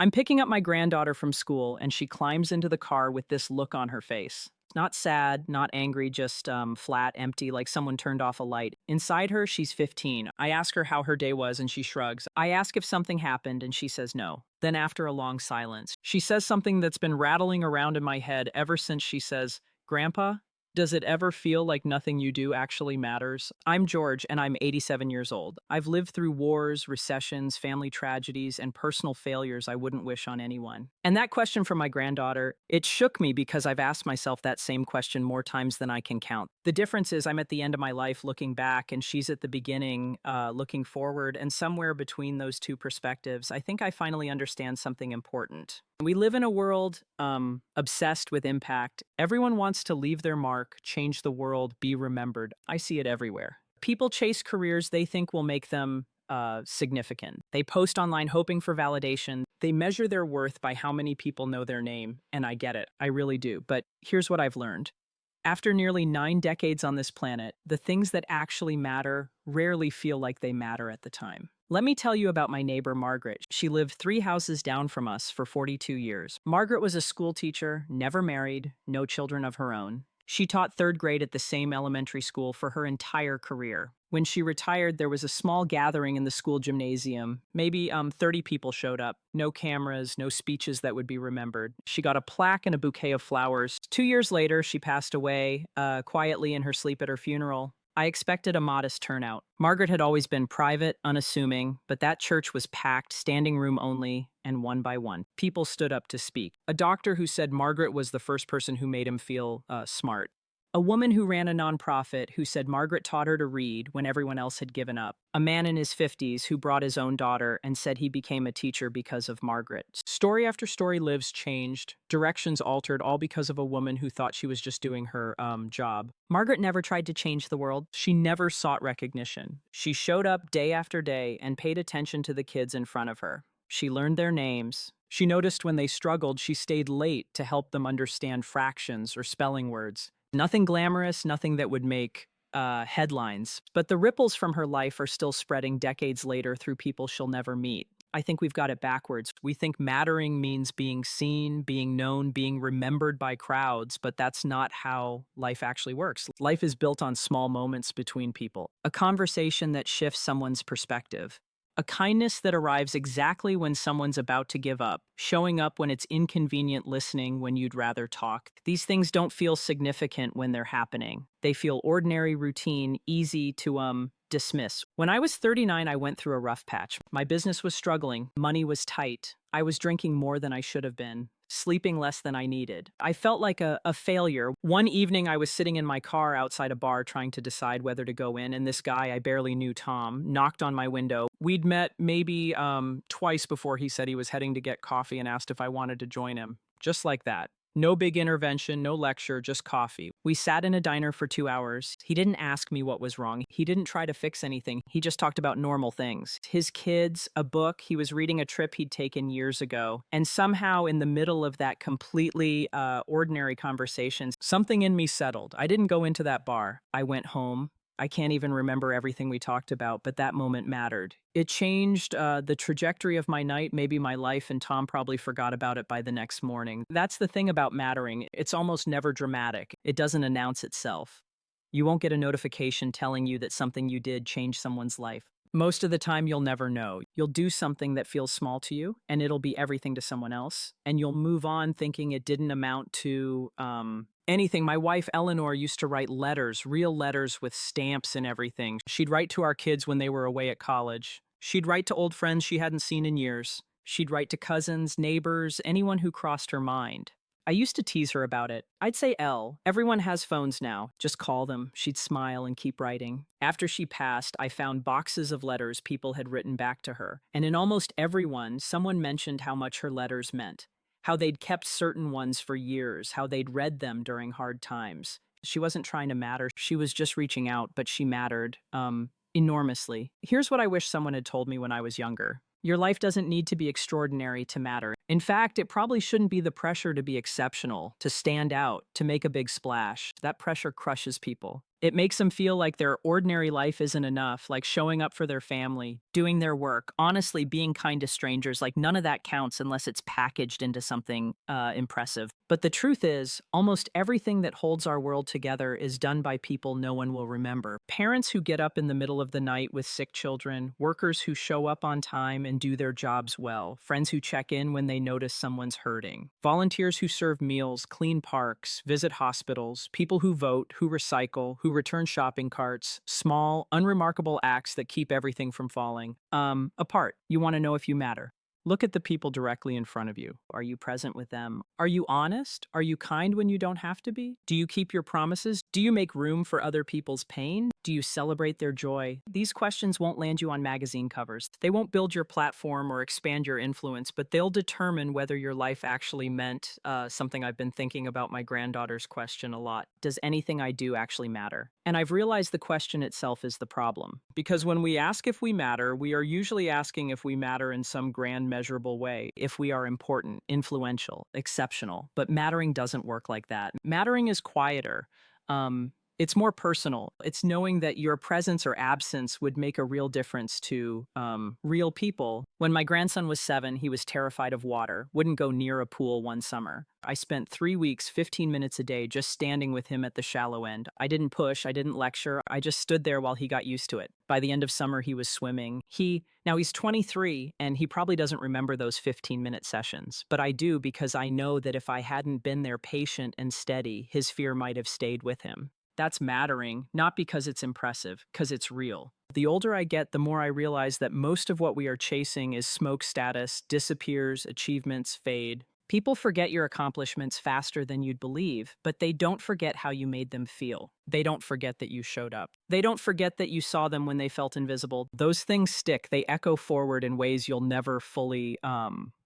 I'm picking up my granddaughter from school, and she climbs into the car with this look on her face. Not sad, not angry, just flat, empty, like someone turned off a light. Inside her, she's 15. I ask her how her day was, and she shrugs. I ask if something happened, and she says no. Then, after a long silence, she says something that's been rattling around in my head ever since. She says, "Grandpa, does it ever feel like nothing you do actually matters?" I'm George, and I'm 87 years old. I've lived through wars, recessions, family tragedies, and personal failures I wouldn't wish on anyone. And that question from my granddaughter, it shook me because I've asked myself that same question more times than I can count. The difference is I'm at the end of my life looking back, and she's at the beginning looking forward, and somewhere between those two perspectives, I think I finally understand something important. We live in a world obsessed with impact. Everyone wants to leave their mark, change the world, be remembered. I see it everywhere. People chase careers they think will make them significant. They post online hoping for validation. They measure their worth by how many people know their name. And I get it. I really do. But here's what I've learned. After nearly 9 decades on this planet, the things that actually matter rarely feel like they matter at the time. Let me tell you about my neighbor, Margaret. She lived 3 houses down from us for 42 years. Margaret was a school teacher, never married, no children of her own. She taught third grade at the same elementary school for her entire career. When she retired, there was a small gathering in the school gymnasium. Maybe 30 people showed up. No cameras, no speeches that would be remembered. She got a plaque and a bouquet of flowers. 2 years later, she passed away quietly in her sleep at her funeral. I expected a modest turnout. Margaret had always been private, unassuming, but that church was packed, standing room only, and one by one, people stood up to speak. A doctor who said Margaret was the first person who made him feel smart. A woman who ran a nonprofit who said Margaret taught her to read when everyone else had given up. A man in his 50s who brought his own daughter and said he became a teacher because of Margaret. Story after story lives changed, directions altered, all because of a woman who thought she was just doing her job. Margaret never tried to change the world. She never sought recognition. She showed up day after day and paid attention to the kids in front of her. She learned their names. She noticed when they struggled, she stayed late to help them understand fractions or spelling words. Nothing glamorous, nothing that would make headlines. But the ripples from her life are still spreading decades later through people she'll never meet. I think we've got it backwards. We think mattering means being seen, being known, being remembered by crowds, but that's not how life actually works. Life is built on small moments between people. A conversation that shifts someone's perspective. A kindness that arrives exactly when someone's about to give up, showing up when it's inconvenient, listening when you'd rather talk. These things don't feel significant when they're happening. They feel ordinary, routine, easy to dismiss. When I was 39, I went through a rough patch. My business was struggling, money was tight. I was drinking more than I should have been, sleeping less than I needed. I felt like a failure. One evening, I was sitting in my car outside a bar trying to decide whether to go in, and this guy I barely knew, Tom, knocked on my window. We'd met maybe twice before he said he was heading to get coffee and asked if I wanted to join him. Just like that. No big intervention, no lecture, just coffee. We sat in a diner for 2 hours. He didn't ask me what was wrong. He didn't try to fix anything. He just talked about normal things. His kids, a book, he was reading a trip he'd taken years ago. And somehow in the middle of that completely ordinary conversation, something in me settled. I didn't go into that bar. I went home. I can't even remember everything we talked about, but that moment mattered. It changed the trajectory of my night, maybe my life, and Tom probably forgot about it by the next morning. That's the thing about mattering. It's almost never dramatic. It doesn't announce itself. You won't get a notification telling you that something you did changed someone's life. Most of the time, you'll never know. You'll do something that feels small to you, and it'll be everything to someone else. And you'll move on thinking it didn't amount to anything. My wife, Eleanor, used to write letters, real letters with stamps and everything. She'd write to our kids when they were away at college. She'd write to old friends she hadn't seen in years. She'd write to cousins, neighbors, anyone who crossed her mind. I used to tease her about it. I'd say, Elle, everyone has phones now. Just call them. She'd smile and keep writing. After she passed, I found boxes of letters people had written back to her. And in almost every one, someone mentioned how much her letters meant. How they'd kept certain ones for years, how they'd read them during hard times. She wasn't trying to matter. She was just reaching out, but she mattered enormously. Here's what I wish someone had told me when I was younger. Your life doesn't need to be extraordinary to matter. In fact, it probably shouldn't be the pressure to be exceptional, to stand out, to make a big splash. That pressure crushes people. It makes them feel like their ordinary life isn't enough, like showing up for their family, doing their work, honestly being kind to strangers. Like none of that counts unless it's packaged into something impressive. But the truth is, almost everything that holds our world together is done by people no one will remember. Parents who get up in the middle of the night with sick children, workers who show up on time and do their jobs well, friends who check in when they notice someone's hurting, volunteers who serve meals, clean parks, visit hospitals, people who vote, who recycle, who return shopping carts, small, unremarkable acts that keep everything from falling apart. You want to know if you matter. Look at the people directly in front of you. Are you present with them? Are you honest? Are you kind when you don't have to be? Do you keep your promises? Do you make room for other people's pain? Do you celebrate their joy? These questions won't land you on magazine covers. They won't build your platform or expand your influence, but they'll determine whether your life actually meant something. I've been thinking about my granddaughter's question a lot. Does anything I do actually matter? And I've realized the question itself is the problem. Because when we ask if we matter, we are usually asking if we matter in some grand, measurable way, if we are important, influential, exceptional. But mattering doesn't work like that. Mattering is quieter. It's more personal. It's knowing that your presence or absence would make a real difference to real people. When my grandson was 7, he was terrified of water, wouldn't go near a pool one summer. I spent 3 weeks, 15 minutes a day, just standing with him at the shallow end. I didn't push, I didn't lecture, I just stood there while he got used to it. By the end of summer, he was swimming. Now he's 23, and he probably doesn't remember those 15-minute sessions. But I do, because I know that if I hadn't been there patient and steady, his fear might have stayed with him. That's mattering, not because it's impressive, because it's real. The older I get, the more I realize that most of what we are chasing is smoke status, disappears, achievements fade. People forget your accomplishments faster than you'd believe, but they don't forget how you made them feel. They don't forget that you showed up. They don't forget that you saw them when they felt invisible. Those things stick. They echo forward in ways you'll never fully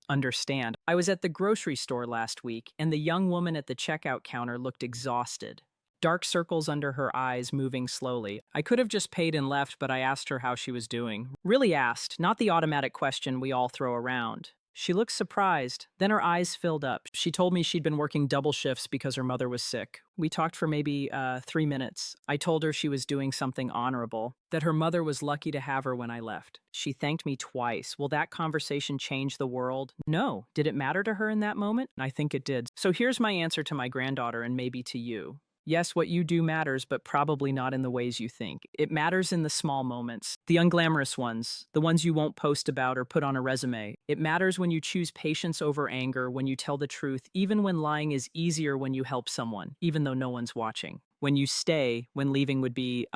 understand. I was at the grocery store last week, and the young woman at the checkout counter looked exhausted. Dark circles under her eyes, moving slowly. I could have just paid and left, but I asked her how she was doing. Really asked, not the automatic question we all throw around. She looked surprised. Then her eyes filled up. She told me she'd been working double shifts because her mother was sick. We talked for maybe 3 minutes. I told her she was doing something honorable, that her mother was lucky to have her when I left. She thanked me twice. Will that conversation change the world? No. Did it matter to her in that moment? I think it did. So here's my answer to my granddaughter, and maybe to you. Yes, what you do matters, but probably not in the ways you think. It matters in the small moments, the unglamorous ones, the ones you won't post about or put on a resume. It matters when you choose patience over anger, when you tell the truth, even when lying is easier when you help someone, even though no one's watching. When you stay, when leaving would be,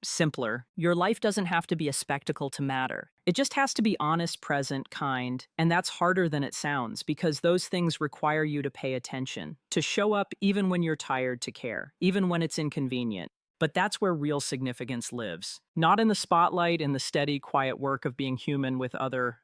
simpler. Your life doesn't have to be a spectacle to matter. It just has to be honest, present, kind, and that's harder than it sounds because those things require you to pay attention, to show up even when you're tired, to care, even when it's inconvenient. But that's where real significance lives. Not in the spotlight, in the steady, quiet work of being human with other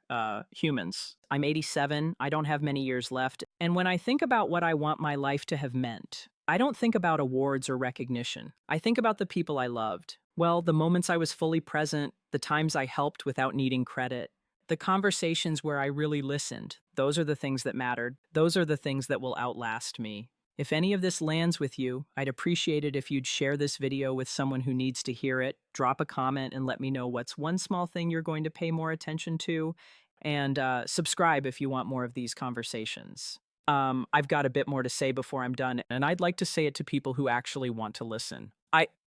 humans. I'm 87, I don't have many years left, and when I think about what I want my life to have meant, I don't think about awards or recognition. I think about the people I loved. Well, the moments I was fully present, the times I helped without needing credit, the conversations where I really listened. Those are the things that mattered. Those are the things that will outlast me. If any of this lands with you, I'd appreciate it if you'd share this video with someone who needs to hear it, drop a comment and let me know what's one small thing you're going to pay more attention to, and subscribe if you want more of these conversations. I've got a bit more to say before I'm done, and I'd like to say it to people who actually want to listen.